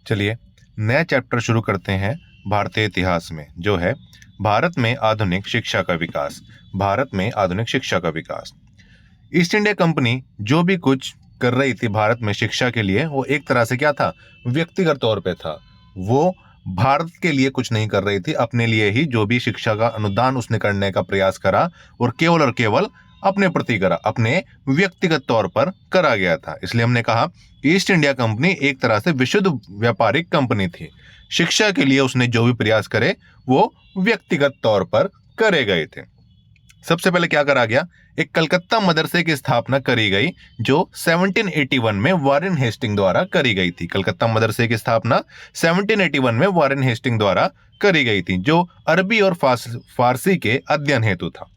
चलिए नया चैप्टर शुरू करते हैं भारतीय इतिहास में, जो है भारत में आधुनिक शिक्षा का विकास। भारत में आधुनिक शिक्षा का विकास। ईस्ट इंडिया कंपनी जो भी कुछ कर रही थी भारत में शिक्षा के लिए, वो एक तरह से क्या था, व्यक्तिगत तौर पे था। वो भारत के लिए कुछ नहीं कर रही थी, अपने लिए ही जो भी शिक्षा का अनुदान उसने करने का प्रयास करा और केवल अपने प्रति करा, अपने व्यक्तिगत तौर पर करा गया था। इसलिए हमने कहा कि ईस्ट इंडिया कंपनी एक तरह से विशुद्ध व्यापारिक कंपनी थी। शिक्षा के लिए उसने जो भी प्रयास करे वो व्यक्तिगत तौर पर करे गए थे। सबसे पहले क्या करा गया, एक कलकत्ता मदरसे की स्थापना करी गई जो 1781 में वारेन हेस्टिंग द्वारा करी गई थी। कलकत्ता मदरसे की स्थापना 1781 में वारेन हेस्टिंग द्वारा करी गई थी, जो अरबी और फारसी के अध्ययन हेतु था।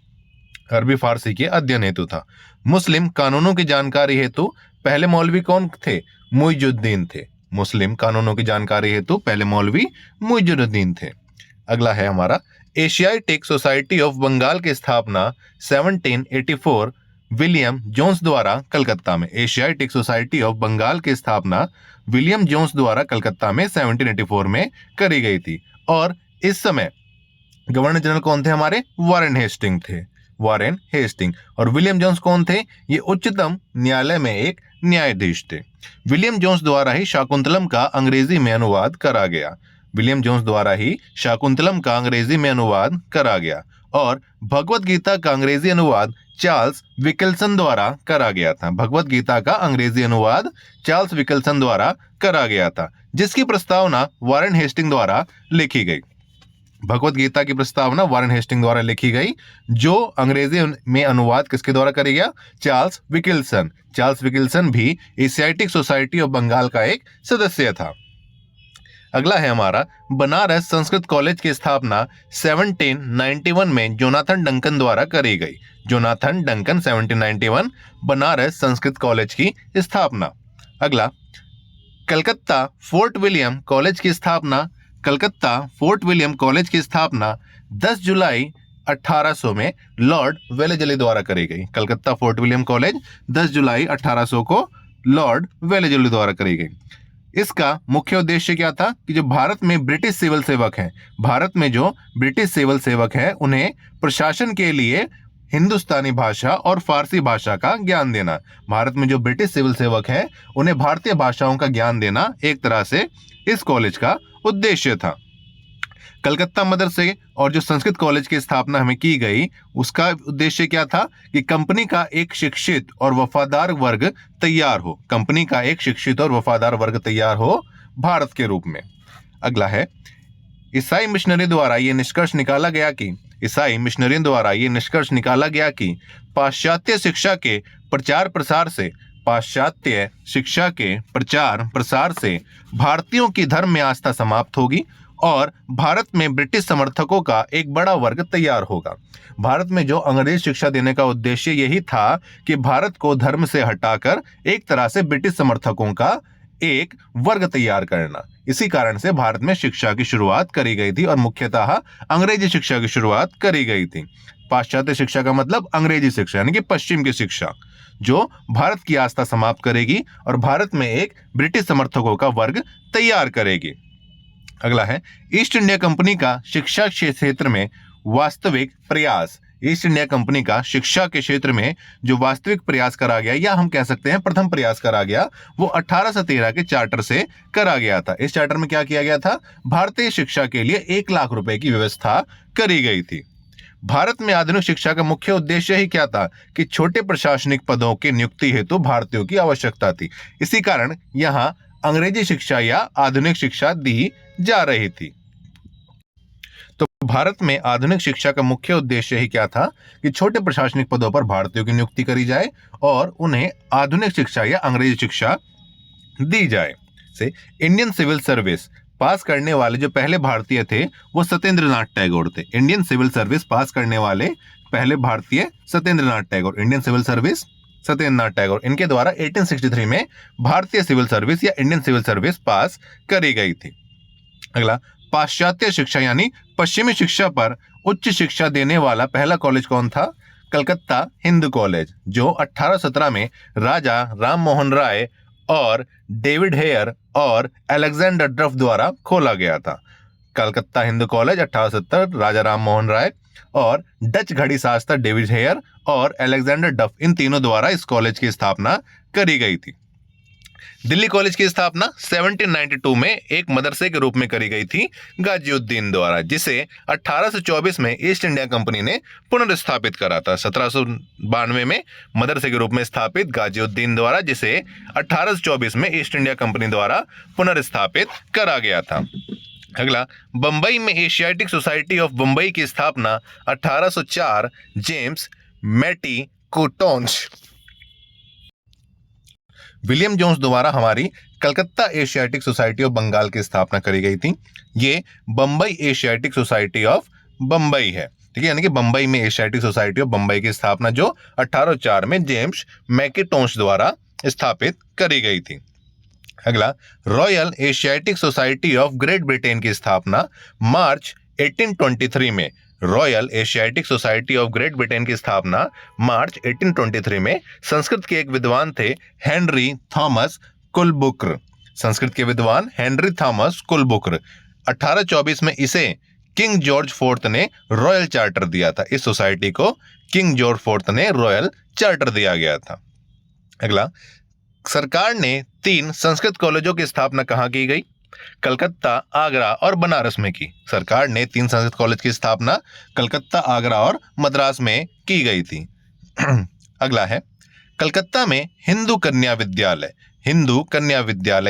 अरबी फारसी के अध्ययन हेतु था। मुस्लिम कानूनों की जानकारी हेतु पहले मौलवी कौन थे, मुइजुद्दीन थे। मुस्लिम कानूनों की जानकारी हेतु पहले मौलवी मुइजुद्दीन थे। अगला है हमारा एशियाटिक सोसाइटी ऑफ बंगाल की स्थापना 1784 विलियम जोन्स द्वारा कलकत्ता में। एशियाटिक सोसाइटी ऑफ बंगाल की स्थापना विलियम जोन्स द्वारा कलकत्ता में 1784 में करी गई थी। और इस समय गवर्नर जनरल कौन थे हमारे, वारेन हेस्टिंग थे। Warren Hasting. और विलियम जोन्स कौन थे, ये उच्चतम न्यायालय में एक न्यायाधीश थे। विलियम जोन्स द्वारा ही शाकुंतलम का अंग्रेजी में अनुवाद करा गया। विलियम जोन्स द्वारा ही शाकुंतलम का अंग्रेजी में अनुवाद करा गया। और भगवत गीता का अंग्रेजी अनुवाद चार्ल्स विकल्सन द्वारा करा गया था। भगवत गीता का अंग्रेजी अनुवाद चार्ल्स विकल्सन द्वारा करा गया था, जिसकी प्रस्तावना वारेन हेस्टिंग द्वारा लिखी गई। भगवत गीता की प्रस्तावना वारेन हेस्टिंग द्वारा लिखी गई, जो अंग्रेजी में अनुवाद किसके द्वारा करी गया, चार्ल्स विकल्सन। चार्ल्स विकल्सन भी एशियाटिक सोसाइटी ऑफ बंगाल का एक सदस्य था। अगला है हमारा बनारस संस्कृत कॉलेज की स्थापना 1791 में जोनाथन डंकन द्वारा करी गई। Jonathan Duncan 1791 Banaras Sanskrit college की स्थापना। अगला कलकत्ता फोर्ट विलियम कॉलेज की स्थापना। कलकत्ता फोर्ट विलियम कॉलेज की स्थापना 10 जुलाई 1800 में लॉर्ड वेलेजली द्वारा करी गई। कलकत्ता फोर्ट विलियम कॉलेज 10 जुलाई 1800 को लॉर्ड वेलेजली द्वारा करी गई। इसका मुख्य उद्देश्य क्या था कि जो भारत में ब्रिटिश सिविल सेवक हैं, भारत में जो ब्रिटिश सिविल सेवक हैं, उन्हें प्रशासन के लिए हिंदुस्तानी भाषा और फारसी भाषा का ज्ञान देना। भारत में जो ब्रिटिश सिविल सेवक हैं, उन्हें भारतीय भाषाओं का ज्ञान देना एक तरह से इस कॉलेज का उद्देश्य था। कलकत्ता मदरसे और जो संस्कृत कॉलेज की स्थापना हमें की गई, उसका उद्देश्य क्या था कि कंपनी का एक शिक्षित और वफादार वर्ग तैयार हो। कंपनी का एक शिक्षित और वफादार वर्ग तैयार हो भारत के रूप में। अगला है ईसाई मिशनरी द्वारा ये निष्कर्ष निकाला गया कि ईसाई मिशनरियों द्वारा ये निष्कर्ष निकाला गया कि पाश्चात्य शिक्षा के प्रचार प्रसार से पाश्चात्य शिक्षा के प्रचार प्रसार से भारतीयों की धर्म में आस्था समाप्त होगी और भारत में ब्रिटिश समर्थकों का एक बड़ा वर्ग तैयार होगा। भारत में जो अंग्रेज शिक्षा देने का उद्देश्य यही था कि भारत को धर्म से हटाकर एक तरह से ब्रिटिश समर्थकों का एक वर्ग तैयार करना। इसी कारण से भारत में शिक्षा की शुरुआत करी गई थी और मुख्यतः अंग्रेजी शिक्षा की शुरुआत करी गई थी। पाश्चात्य शिक्षा का मतलब अंग्रेजी शिक्षा, यानी कि पश्चिम की शिक्षा, जो भारत की आस्था समाप्त करेगी और भारत में एक ब्रिटिश समर्थकों का वर्ग तैयार करेगी। अगला है ईस्ट इंडिया कंपनी का शिक्षा के क्षेत्र में वास्तविक प्रयास। ईस्ट इंडिया कंपनी का शिक्षा के क्षेत्र में जो वास्तविक प्रयास करा गया, या हम कह सकते हैं प्रथम प्रयास करा गया, वो 1813 के चार्टर से करा गया था। इस चार्टर में क्या किया गया था, भारतीय शिक्षा के लिए 1 लाख रुपए की व्यवस्था करी गई थी। भारत में आधुनिक शिक्षा का मुख्य उद्देश्य ही क्या था कि छोटे प्रशासनिक पदों की नियुक्ति हेतु भारतीयों की आवश्यकता थी। इसी कारण यहाँ अंग्रेजी शिक्षा या आधुनिक शिक्षा दी जा रही थी। तो भारत में आधुनिक शिक्षा का मुख्य उद्देश्य ही क्या था कि छोटे प्रशासनिक पदों पर भारतीयों की नियुक्ति करी जाए और उन्हें आधुनिक शिक्षा या अंग्रेजी शिक्षा दी जाए। से इंडियन सिविल सर्विस पास करने वाले जो पहले भारतीय थे वो सत्येंद्रनाथ टैगोर थे। इंडियन सिविल सर्विस पास करने वाले पहले भारतीय Satyendranath Tagore. Indian Civil Service Satyendranath Tagore, इनके द्वारा 1863 में भारतीय सिविल सर्विस या इंडियन सिविल सर्विस पास करी गई थी। अगला पाश्चात्य शिक्षा यानी पश्चिमी शिक्षा पर उच्च शिक्षा देने वाला पहला कॉलेज कौन था, कलकत्ता हिंदू कॉलेज, जो 1817 में राजा राम मोहन राय और डेविड हेयर और अलेक्जेंडर डफ द्वारा खोला गया था। कलकत्ता हिंदू कॉलेज 1870 राजा राम मोहन राय और डच घड़ी शास्त्र डेविड हेयर और अलेक्जेंडर डफ, इन तीनों द्वारा इस कॉलेज की स्थापना करी गई थी। दिल्ली कॉलेज की स्थापना 1792 में एक मदरसे के रूप में करी गई थी गाजिउद्दीन द्वारा, जिसे 1824 में ईस्ट इंडिया कंपनी ने पुनर्स्थापित करा था। 1792 में मदरसे के रूप में स्थापित गाजिउद्दीन द्वारा, जिसे 1824 में ईस्ट इंडिया कंपनी द्वारा पुनर्स्थापित करा गया था। अगला, बंबई में एशियाटिक सोसाइटी ऑफ बंबई की स्थापना 1804 जेम्स मैटी कोटोन्स विलियम जोन्स द्वारा हमारी Calcutta Asiatic Society of Bengal की स्थापना करी गई थी। ये Bombay Asiatic Society of Bombay है, ठीक है, यानी कि बंबई में एशियाटिक सोसाइटी ऑफ बंबई की स्थापना जो 1804 में जेम्स मैकेटोन्स द्वारा स्थापित करी गई थी। अगला, royal Asiatic Society of great Britain की स्थापना मार्च 1823 में, royal Asiatic Society of great Britain की स्थापना मार्च 1823 में संस्कृत के एक विद्वान थे हेनरी थॉमस कुलबुकर, संस्कृत के विद्वान हेनरी थॉमस कुलबुकर। 1824 में इसे किंग जॉर्ज फोर्थ ने रॉयल चार्टर दिया था। इस सोसाइटी को किंग जॉर्ज फोर्थ ने रॉयल चार्टर दिया गया था। अगला, सरकार ने 3 संस्कृत कॉलेजों की स्थापना कहाँ की गई? कलकत्ता, आगरा और बनारस में की। सरकार ने 3 संस्कृत कॉलेज की स्थापना कलकत्ता, आगरा और मद्रास में की गई थी। अगला है, कलकत्ता में हिंदू कन्या विद्यालय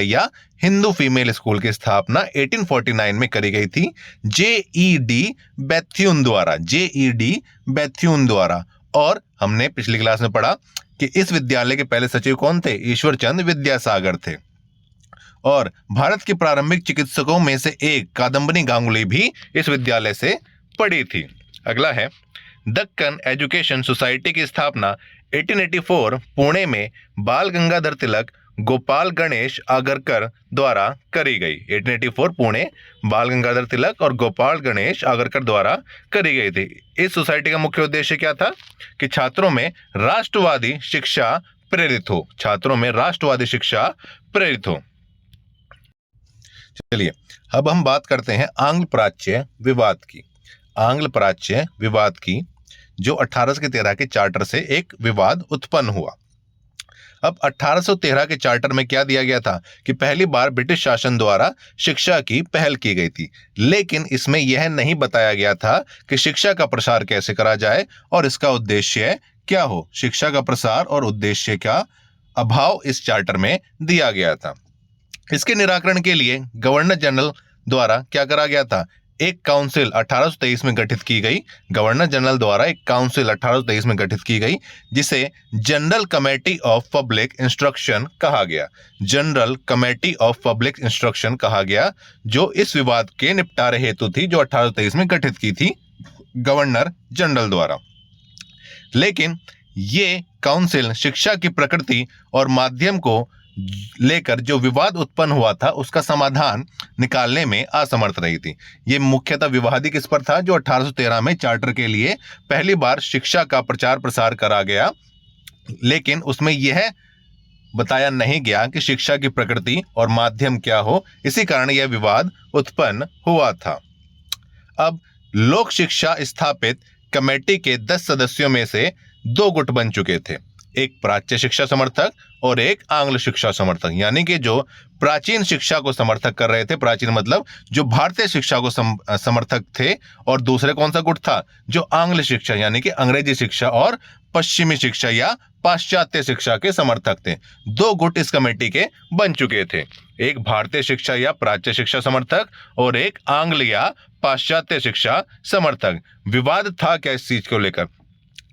या हिंदू फीमेल स्कूल की स्थापना 1849 में करी गई थी जेईडी बैथ्यून द्वारा। और हमने पिछली क्लास में पढ़ा कि इस विद्यालय के पहले सचिव कौन थे? ईश्वर चंद विद्यासागर थे। और भारत के प्रारंभिक चिकित्सकों में से एक कादम्बनी गांगुली भी इस विद्यालय से पढ़ी थी। अगला है, दक्कन एजुकेशन सोसाइटी की स्थापना 1884 पुणे में बाल गंगाधर तिलक, गोपाल गणेश आगरकर द्वारा करी गई। 1884 पुणे बाल गंगाधर तिलक और गोपाल गणेश आगरकर द्वारा करी गई थी। इस सोसाइटी का मुख्य उद्देश्य क्या था? कि छात्रों में राष्ट्रवादी शिक्षा प्रेरित हो, छात्रों में राष्ट्रवादी शिक्षा प्रेरित हो। चलिए अब हम बात करते हैं आंग्ल प्राच्य विवाद की, जो 1813 के चार्टर से एक विवाद उत्पन्न हुआ। अब 1813 के चार्टर में क्या दिया गया था कि पहली बार ब्रिटिश शासन द्वारा शिक्षा की पहल की गई थी, लेकिन इसमें यह नहीं बताया गया था कि शिक्षा का प्रसार कैसे करा जाए और इसका उद्देश्य क्या हो। शिक्षा का प्रसार और उद्देश्य का अभाव इस चार्टर में दिया गया था। इसके निराकरण के लिए गवर्नर जनरल द्वारा क्या करा गया था? एक काउंसिल 1823 में गठित की गई। गवर्नर जनरल द्वारा एक काउंसिल 1823 में गठित की गई, जिसे general committee of public instruction कहा गया। General committee of public instruction कहा गया, जो इस विवाद के निपटारे हेतु थी, जो 1823 में गठित की थी गवर्नर जनरल द्वारा। लेकिन ये काउंसिल शिक्षा की प्रकृति और माध्यम को लेकर जो विवाद उत्पन्न हुआ था उसका समाधान निकालने में असमर्थ रही थी। ये मुख्यतः विवादी किस पर था? जो 1813 में चार्टर के लिए पहली बार शिक्षा का प्रचार प्रसार करा गया, लेकिन उसमें यह बताया नहीं गया कि शिक्षा की प्रकृति और माध्यम क्या हो। इसी कारण यह विवाद उत्पन्न हुआ था। अब लोक शिक्षा स्थापित कमेटी के 10 सदस्यों में से 2 गुट बन चुके थे, एक प्राच्य शिक्षा समर्थक और एक आंग्ल शिक्षा समर्थक। यानी कि जो प्राचीन शिक्षा को समर्थक कर रहे थे, प्राचीन मतलब जो भारतीय शिक्षा को समर्थक थे, और दूसरे कौन सा गुट था? जो आंग्ल शिक्षा यानी कि अंग्रेजी शिक्षा और पश्चिमी शिक्षा या पाश्चात्य शिक्षा के समर्थक थे। 2 गुट इस कमेटी के बन चुके थे, एक भारतीय शिक्षा या प्राच्य शिक्षा समर्थक और एक आंग्ल या पाश्चात्य शिक्षा समर्थक। विवाद था क्या इस चीज को लेकर?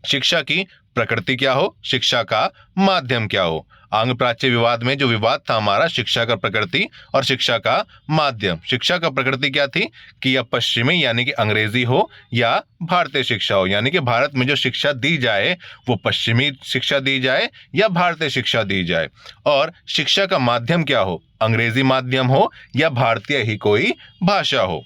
शिक्षा की प्रकृति क्या हो, शिक्षा का माध्यम क्या हो। आंग्ल प्राच्य विवाद में जो विवाद था हमारा, शिक्षा का प्रकृति और शिक्षा का माध्यम। शिक्षा का प्रकृति क्या थी कि या पश्चिमी यानी कि अंग्रेजी हो या भारतीय शिक्षा हो, यानी कि भारत में जो शिक्षा दी जाए वो पश्चिमी शिक्षा दी जाए या भारतीय शिक्षा दी जाए। और शिक्षा का माध्यम क्या हो, अंग्रेजी माध्यम हो या भारतीय ही कोई भाषा हो।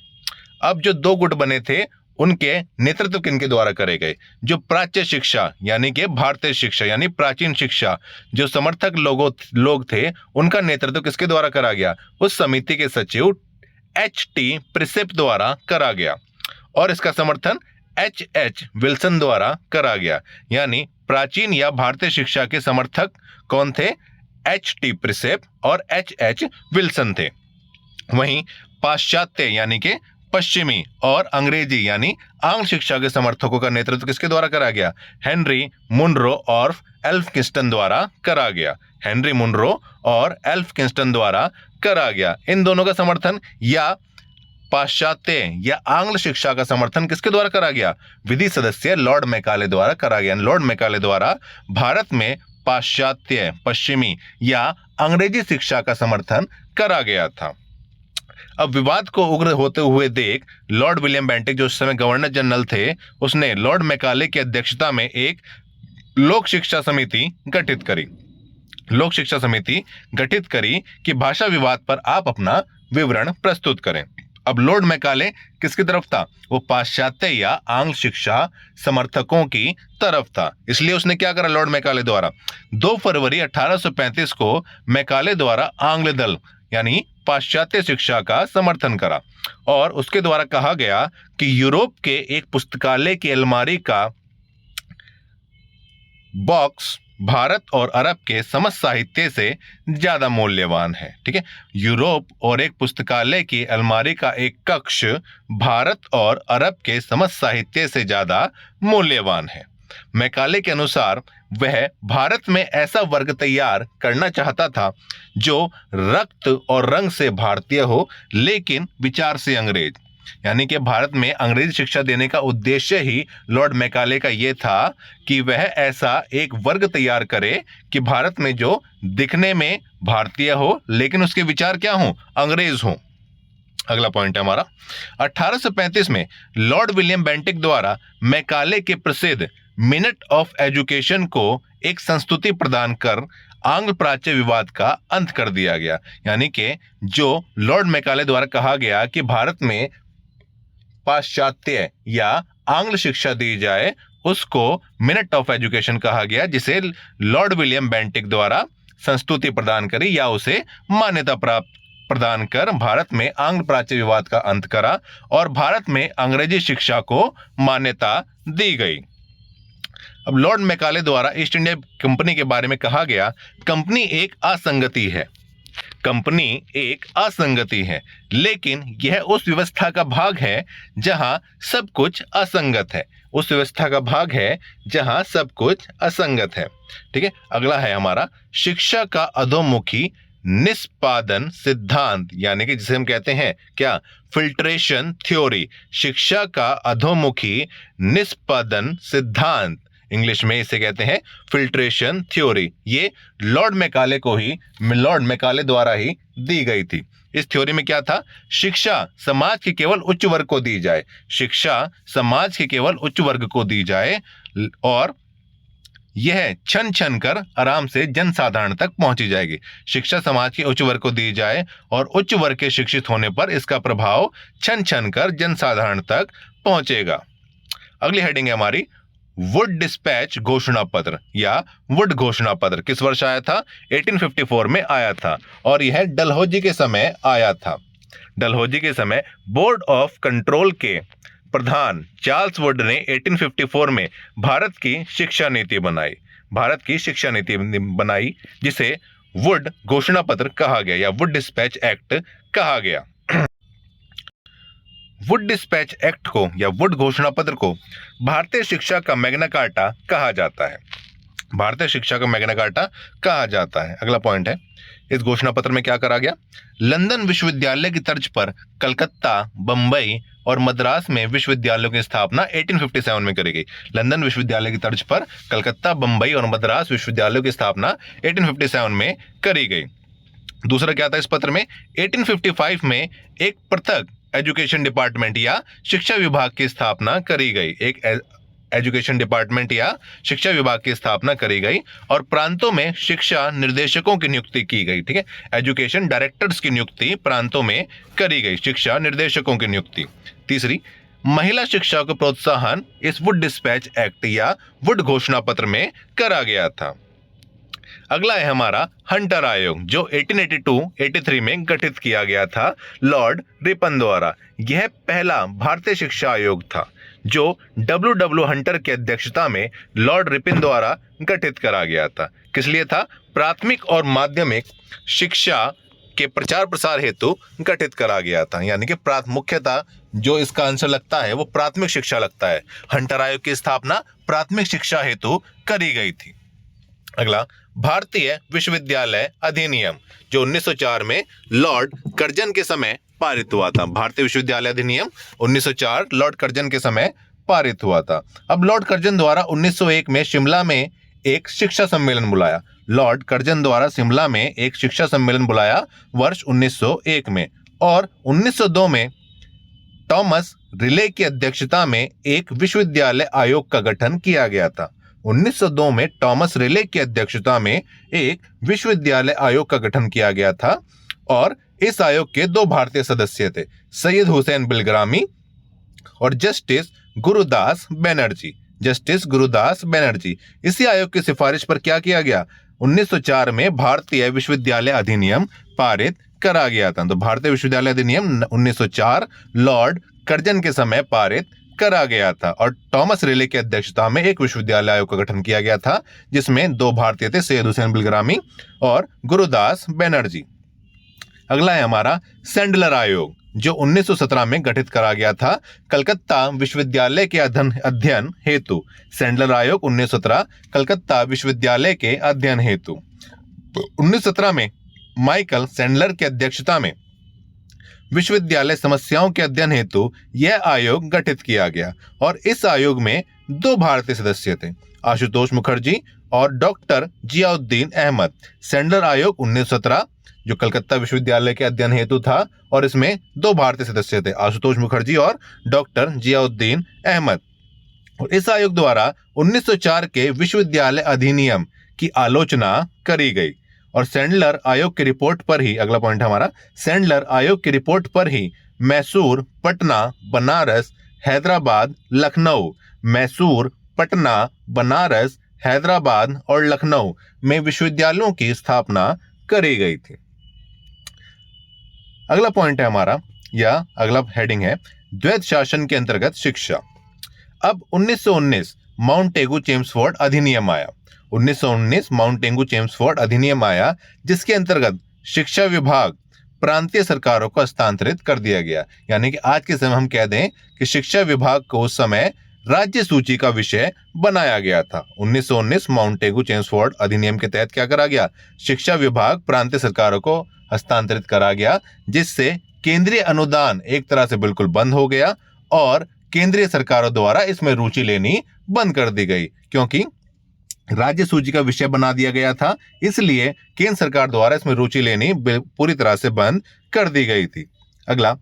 अब जो 2 गुट बने थे उनके नेतृत्व किनके द्वारा करे गए? जो प्राच्य शिक्षा यानी कि भारतीय शिक्षा यानी प्राचीन शिक्षा जो समर्थक लोग थे, उनका नेतृत्व किसके द्वारा करा गया? उस समिति के सचिव H.T. प्रिसेप द्वारा करा गया और इसका समर्थन H.H. विल्सन द्वारा करा गया। यानी प्राचीन या भारतीय शिक्षा के समर्थक कौन थे? H.T. प्रिसेप और H.H. विल्सन थे। वहीं पाश्चात्य यानी कि पश्चिमी और अंग्रेजी यानी आंग्ल शिक्षा के समर्थकों का नेतृत्व किसके द्वारा करा गया? हेनरी मुनरो और एल्फकिंस्टन द्वारा करा गया। हेनरी मुनरो और एल्फकिंस्टन द्वारा करा गया। इन दोनों का समर्थन या पाश्चात्य या आंग्ल शिक्षा का समर्थन किसके द्वारा करा गया? विधि सदस्य लॉर्ड मैकाले द्वारा करा गया। लॉर्ड मैकाले द्वारा भारत में पाश्चात्य, पश्चिमी या अंग्रेजी शिक्षा का समर्थन करा गया था। अब विवाद को उग्र होते हुए देख लॉर्ड विलियम बेंटिक जो उस समय गवर्नर जनरल थे, उसने लॉर्ड मैकाले की अध्यक्षता में एक लोक शिक्षा समिति गठित करी। लोक शिक्षा समिति गठित करी कि भाषा विवाद पर आप अपना विवरण प्रस्तुत करें। अब लॉर्ड मैकाले किसकी तरफ था? वो पाश्चात्य या आंग्ल शिक्षा समर्थकों की तरफ था। इसलिए उसने क्या करा लॉर्ड मैकाले द्वारा? 2 फरवरी 1835 को मैकाले द्वारा आंग्ल दल यानी पाश्चात्य शिक्षा का समर्थन करा और उसके द्वारा कहा गया कि यूरोप के एक पुस्तकालय की अलमारी का बॉक्स भारत और अरब के समस्त साहित्य से ज्यादा मूल्यवान है। ठीक है, यूरोप और एक पुस्तकालय की अलमारी का एक कक्ष भारत और अरब के समस्त साहित्य से ज्यादा मूल्यवान है। मैकाले के अनुसार वह भारत में ऐसा वर्ग तैयार करना चाहता था जो रक्त और रंग से भारतीय हो लेकिन विचार से अंग्रेज। यानी कि भारत में अंग्रेजी शिक्षा देने का उद्देश्य ही लॉर्ड मैकाले का यह था कि वह ऐसा एक वर्ग तैयार करे कि भारत में जो दिखने में भारतीय हो लेकिन उसके विचार क्या हो? अंग्रेज हो। अगला पॉइंट है हमारा 1835 में लॉर्ड विलियम बेंटिक द्वारा मैकाले के प्रसिद्ध मिनट ऑफ एजुकेशन को एक संस्तुति प्रदान कर आंग्ल प्राच्य विवाद का अंत कर दिया गया। यानी कि जो लॉर्ड मैकाले द्वारा कहा गया कि भारत में पाश्चात्य या आंग्ल शिक्षा दी जाए, उसको मिनट ऑफ एजुकेशन कहा गया, जिसे लॉर्ड विलियम बेंटिक द्वारा संस्तुति प्रदान करी या उसे मान्यता प्रदान कर भारत में आंग्ल प्राच्य विवाद का अंत करा और भारत में अंग्रेजी शिक्षा को मान्यता दी गई। अब लॉर्ड मैकाले द्वारा ईस्ट इंडिया कंपनी के बारे में कहा गया, कंपनी एक असंगति है। कंपनी एक असंगति है, लेकिन यह उस व्यवस्था का भाग है जहां सब कुछ असंगत है। उस व्यवस्था का भाग है जहां सब कुछ असंगत है। ठीक है, अगला है हमारा शिक्षा का अधोमुखी निष्पादन सिद्धांत, यानी कि जिसे हम कहते हैं क्या? Filtration theory. शिक्षा का अधोमुखी निष्पादन सिद्धांत, इंग्लिश में इसे कहते हैं फिल्ट्रेशन थ्योरी। ये लॉर्ड मैकाले द्वारा ही दी गई थी। इस थ्योरी में क्या था? शिक्षा समाज के केवल उच्च वर्ग को दी जाए। शिक्षा समाज के केवल उच्च वर्ग को दी जाए और यह छन छन कर आराम से जनसाधारण तक पहुंची जाएगी। शिक्षा समाज के उच्च वर्ग को दी जाए और उच्च वर्ग के शिक्षित होने पर इसका प्रभाव छन छन कर जनसाधारण तक पहुंचेगा। अगली हेडिंग है हमारी वुड डिस्पैच घोषणा पत्र या वुड घोषणा पत्र। किस वर्ष आया था? 1854 में आया था और यह डलहौजी के समय आया था। डलहौजी के समय बोर्ड ऑफ कंट्रोल के प्रधान चार्ल्स वुड ने 1854 में भारत की शिक्षा नीति बनाई, जिसे वुड घोषणा पत्र कहा गया या वुड डिस्पैच एक्ट कहा गया। वुड डिस्पैच एक्ट को या वुड घोषणा पत्र को भारतीय शिक्षा का मैग्ना कार्टा कहा जाता है। भारतीय शिक्षा का मैग्ना कार्टा कहा जाता है। अगला पॉइंट है, इस घोषणा पत्र में क्या करा गया? लंदन विश्वविद्यालय की तर्ज पर कलकत्ता, बंबई और मद्रास में विश्वविद्यालयों की स्थापना 1857 में करी गई। लंदन विश्वविद्यालय की तर्ज पर कलकत्ता, बंबई और मद्रास विश्वविद्यालयों की स्थापना 1857 में करी गई। दूसरा क्या था इस पत्र में? 1855 में एक पृथक एजुकेशन डिपार्टमेंट या शिक्षा विभाग की स्थापना करी गई। एक एजुकेशन डिपार्टमेंट या शिक्षा विभाग की स्थापना करी गई और प्रांतों में शिक्षा निर्देशकों की नियुक्ति की गई। ठीक है, एजुकेशन डायरेक्टर्स की नियुक्ति प्रांतों में करी गई, शिक्षा निर्देशकों की नियुक्ति। तीसरी, महिला शिक्षा को प्रोत्साहन इस वुड डिस्पैच एक्ट या वुड घोषणा पत्र में करा गया था। अगला है हमारा हंटर आयोग, जो 1882-83 में गठित किया गया था लॉर्ड रिपन द्वारा। यह पहला भारतीय शिक्षा आयोग था जो W हंटर की अध्यक्षता में लॉर्ड रिपन द्वारा गठित करा गया था। किस लिए था? प्राथमिक और माध्यमिक शिक्षा के प्रचार प्रसार हेतु गठित करा गया था। यानी कि मुख्यतः जो इसका आंसर लगता है वो प्राथमिक शिक्षा लगता है। हंटर आयोग की स्थापना प्राथमिक शिक्षा हेतु करी गई थी। अगला भारतीय विश्वविद्यालय अधिनियम, जो 1904 में लॉर्ड कर्जन के समय पारित हुआ था। भारतीय विश्वविद्यालय अधिनियम 1904 लॉर्ड कर्जन के समय पारित हुआ था। अब लॉर्ड कर्जन द्वारा 1901 में शिमला में एक शिक्षा सम्मेलन बुलाया। लॉर्ड कर्जन द्वारा शिमला में एक शिक्षा सम्मेलन बुलाया वर्ष 1901 में, और 1902 में थॉमस रिले की अध्यक्षता में एक विश्वविद्यालय आयोग का गठन किया गया था। 1902 में थॉमस रिले की अध्यक्षता में एक विश्वविद्यालय आयोग का गठन किया गया था, और इस आयोग के 2 भारतीय सदस्य थे, सैयद हुसैन बिलग्रामी और जस्टिस गुरुदास बनर्जी। जस्टिस गुरुदास बनर्जी। इसी आयोग की सिफारिश पर क्या किया गया? 1904 में भारतीय विश्वविद्यालय अधिनियम पारित करा गया था। तो भारतीय विश्वविद्यालय अधिनियम 1904 लॉर्ड कर्जन के समय पारित करा गया था, और थॉमस रिले की अध्यक्षता में एक विश्वविद्यालय आयोग का गठन किया गया था, जिसमें 2 भारतीय थे, सैयद हुसैन बिलग्रामी और गुरुदास बनर्जी। अगला है हमारा सैंडलर आयोग, जो 1917 में गठित करा गया था कलकत्ता विश्वविद्यालय के अध्ययन हेतु। सैंडलर आयोग 1917 कलकत्ता विश्वविद्यालय के अध्ययन हेतु। 1917 में माइकल सैंडलर की अध्यक्षता में विश्वविद्यालय समस्याओं के अध्ययन हेतु यह आयोग गठित किया गया, और इस आयोग में 2 भारतीय सदस्य थे, आशुतोष मुखर्जी और डॉक्टर जियाउद्दीन अहमद। सैंडलर आयोग 1917 जो कलकत्ता विश्वविद्यालय के अध्ययन हेतु था, और इसमें 2 भारतीय सदस्य थे, आशुतोष मुखर्जी और डॉक्टर जियाउद्दीन अहमद। और इस आयोग द्वारा 1904 के विश्वविद्यालय अधिनियम की आलोचना करी गई, और सैंडलर आयोग की रिपोर्ट पर ही, अगला पॉइंट हमारा, सैंडलर आयोग की रिपोर्ट पर ही मैसूर, पटना, बनारस, हैदराबाद, लखनऊ, मैसूर, पटना, बनारस, हैदराबाद और लखनऊ में विश्वविद्यालयों की स्थापना करी गई थी। अगला पॉइंट है हमारा, या अगला हेडिंग है द्वैध शासन के अंतर्गत शिक्षा। अब 1919 माउंट टेगू चेम्सफोर्ड अधिनियम आया। 1919 माउंट टेगू चेम्सफोर्ड अधिनियम आया, जिसके अंतर्गत शिक्षा विभाग प्रांतीय सरकारों को हस्तांतरित कर दिया गया। यानी कि आज के समय हम कह दें कि शिक्षा विभाग को उस समय राज्य सूची का विषय बनाया गया था। 1919 माउंट टेगू चेम्सफोर्ड अधिनियम के तहत क्या करा गया? शिक्षा विभाग प्रांतीय सरकारों को हस्तांतरित करा गया, जिससे केंद्रीय अनुदान एक तरह से बिल्कुल बंद हो गया, और केंद्रीय सरकारों द्वारा इसमें रुचि लेनी बंद कर दी गई, क्योंकि राज्य सूची का विषय बना दिया गया था, इसलिए केंद्र सरकार द्वारा इसमें रुचि लेनी पूरी तरह से बंद कर दी गई थी। अगला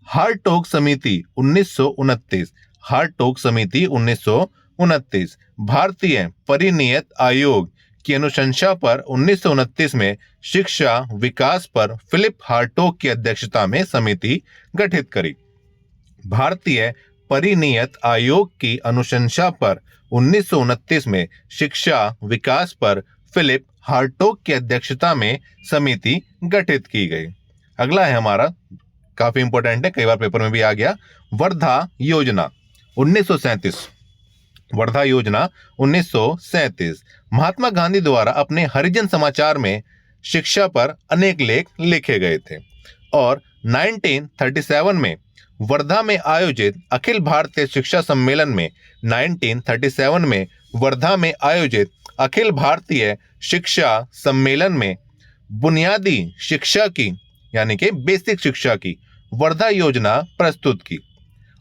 हारटोग समिति 1929। हारटोग समिति 1929 भारतीय परिनियत आयोग की अनुशंसा पर 1929 में शिक्षा विकास पर फिलिप हारटोग की अध्यक्षता में समिति गठित करी। भारतीय परिनियत आयोग की अनुशंसा पर 1929 में शिक्षा विकास पर फिलिप हारटोग की अध्यक्षता में समिति गठित की गई। अगला है हमारा, काफी इंपॉर्टेंट है, कई बार पेपर में भी आ गया, वर्धा योजना 1937। वर्धा योजना 1937 महात्मा गांधी द्वारा अपने हरिजन समाचार में शिक्षा पर अनेक लेख लिखे गए थे, और 1937 में वर्धा में आयोजित अखिल भारतीय शिक्षा सम्मेलन में 1937 में वर्धा में आयोजित अखिल भारतीय शिक्षा सम्मेलन में बुनियादी शिक्षा की, यानी कि बेसिक शिक्षा की वर्धा योजना प्रस्तुत की,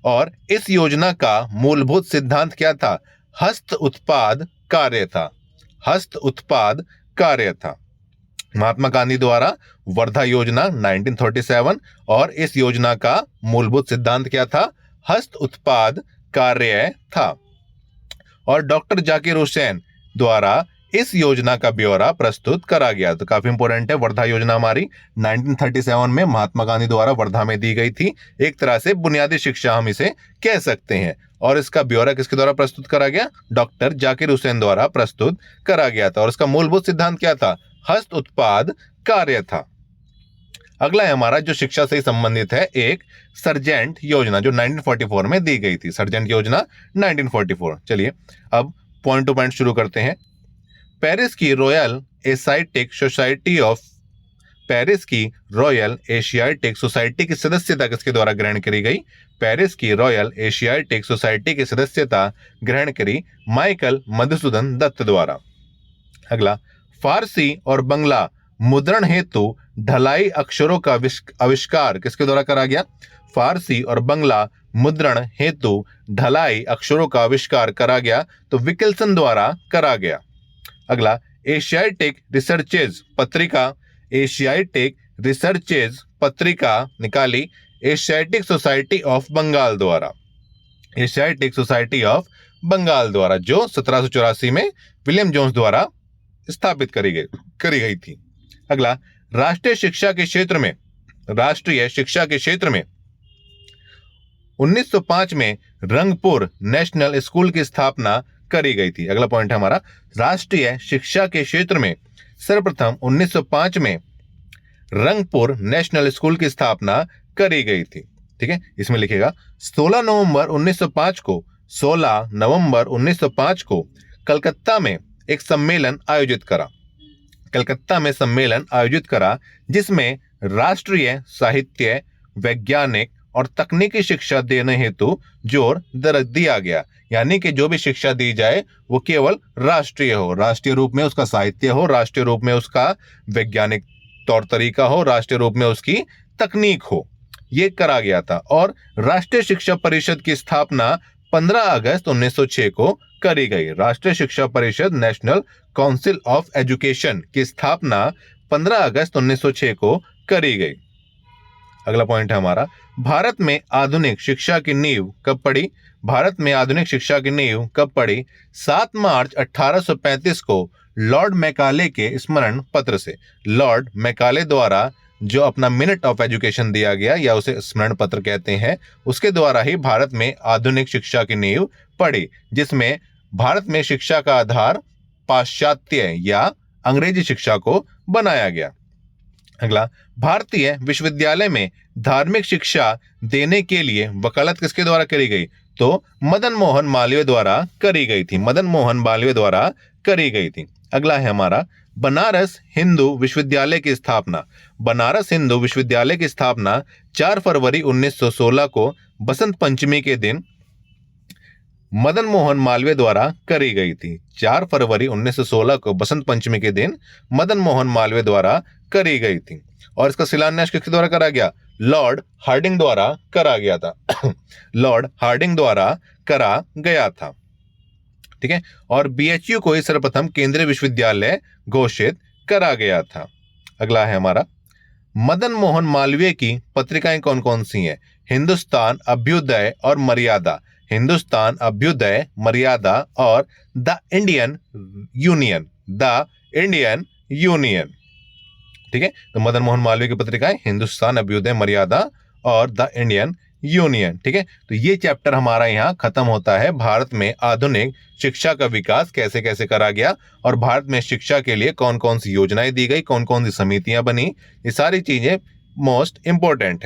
और इस योजना का मूलभूत सिद्धांत क्या था? हस्त उत्पाद कार्य था। हस्त उत्पाद कार्य था। महात्मा गांधी द्वारा वर्धा योजना 1937, और इस योजना का मूलभूत सिद्धांत क्या था? हस्त उत्पाद कार्य था। और डॉक्टर जाकिर हुसैन द्वारा इस योजना का ब्यौरा प्रस्तुत करा गया। तो काफी इंपॉर्टेंट है। वर्धा योजना हमारी 1937 में महात्मा गांधी द्वारा वर्धा में दी गई थी। एक तरह से बुनियादी शिक्षा हम इसे कह सकते हैं। और इसका ब्यौरा किसके द्वारा प्रस्तुत करा गया? डॉक्टर जाकिर हुसैन द्वारा प्रस्तुत करा गया था। और इसका मूलभूत सिद्धांत क्या था? हस्त उत्पाद कार्य था। अगला है हमारा जो शिक्षा से संबंधित है, एक सर्जेंट योजना जो 1944 में दी गई थी। सर्जेंट योजना 1944। चलिए अब पॉइंट टू पॉइंट शुरू करते हैं। पेरिस की royal Asiatic Society of Paris की रॉयल एशियाटिक सोसाइटी की सदस्यता किसके द्वारा ग्रहण करी गई? पेरिस की रॉयल एशियाटिक सोसाइटी की सदस्यता ग्रहण करी माइकल मधुसूदन दत्त द्वारा। अगला, फारसी और बंगला मुद्रण हेतु ढलाई अक्षरों का आविष्कार किसके द्वारा करा गया? फारसी और बंगला मुद्रण हेतु ढलाई अक्षरों का आविष्कार करा गया तो विल्सन द्वारा करा गया। अगला, एशियाटिक रिसर्चेज पत्रिका, एशियाटिक रिसर्चेज पत्रिका निकाली एशियाटिक सोसाइटी ऑफ बंगाल द्वारा। एशियाटिक सोसाइटी ऑफ बंगाल द्वारा जो 1784 में विलियम जोन्स द्वारा स्थापित करी गई थी। अगला, राष्ट्रीय शिक्षा के क्षेत्र में 1905 में रंगपुर नेशनल स्कूल की स्थापना करी गई थी। अगला पॉइंट है हमारा, राष्ट्रीय शिक्षा के क्षेत्र में सर्वप्रथम 1905 में रंगपुर नेशनल स्कूल की स्थापना करी गई थी। ठीक है, इसमें लिखेगा 16 नवंबर 1905 को कलकत्ता में एक सम्मेलन आयोजित करा जिसमें राष्ट्रीय साहित्य, वैज्ञानिक और तकनीकी शिक्षा देने हेतु जोर दिया गया। यानी कि जो भी शिक्षा दी जाए वो केवल राष्ट्रीय हो, राष्ट्रीय रूप में उसका साहित्य हो, राष्ट्रीय रूप में उसका वैज्ञानिक तौर तरीका हो, राष्ट्रीय रूप में उसकी तकनीक हो, ये करा गया था। और राष्ट्रीय शिक्षा परिषद की स्थापना 15 अगस्त 1906 को करी गई। राष्ट्रीय शिक्षा परिषद नेशनल काउंसिल ऑफ एजुकेशन की स्थापना 15 अगस्त 1906 को करी गई। अगला पॉइंट है हमारा, भारत में आधुनिक शिक्षा की नींव कब पड़ी? 7 मार्च 1835 को लॉर्ड मैकाले के स्मरण पत्र से। लॉर्ड मैकाले द्वारा जो अपना मिनट ऑफ एजुकेशन दिया गया या उसे स्मरण पत्र कहते हैं, उसके द्वारा ही भारत में आधुनिक शिक्षा की नींव पड़ी, जिसमें भारत में शिक्षा का आधार पाश्चात्य या अंग्रेजी शिक्षा को बनाया गया। अगला, भारतीय विश्वविद्यालय में धार्मिक शिक्षा देने के लिए वकालत किसके द्वारा करी गई? तो मदन मोहन मालवीय द्वारा करी गई थी। अगला है हमारा, बनारस हिंदू विश्वविद्यालय की स्थापना 4 फरवरी 1916 को बसंत पंचमी के दिन मदन मोहन मालवीय द्वारा करी गई थी। 4 फरवरी 1916 को बसंत पंचमी के दिन मदन मोहन मालवीय द्वारा करी गई थी। और इसका शिलान्यास किसके द्वारा करा गया? लॉर्ड हार्डिंग द्वारा करा गया था। लॉर्ड हार्डिंग द्वारा करा गया था। ठीक है, और बीएचयू को सर्वप्रथम केंद्रीय विश्वविद्यालय घोषित करा गया था। अगला है हमारा, मदन मोहन मालवीय की पत्रिकाएं कौन कौन सी हैं? हिंदुस्तान अभ्युदय और मर्यादा, और द इंडियन यूनियन। ठीक है, तो मदन मोहन मालवीय की पत्रिकाएं हिंदुस्तान अभ्युदय, मर्यादा और द इंडियन यूनियन। ठीक है, तो ये चैप्टर हमारा यहाँ खत्म होता है। भारत में आधुनिक शिक्षा का विकास कैसे कैसे करा गया और भारत में शिक्षा के लिए कौन कौन सी योजनाएं दी गई, कौन कौन सी समितियां बनी, ये सारी चीजें मोस्ट इंपॉर्टेंट है।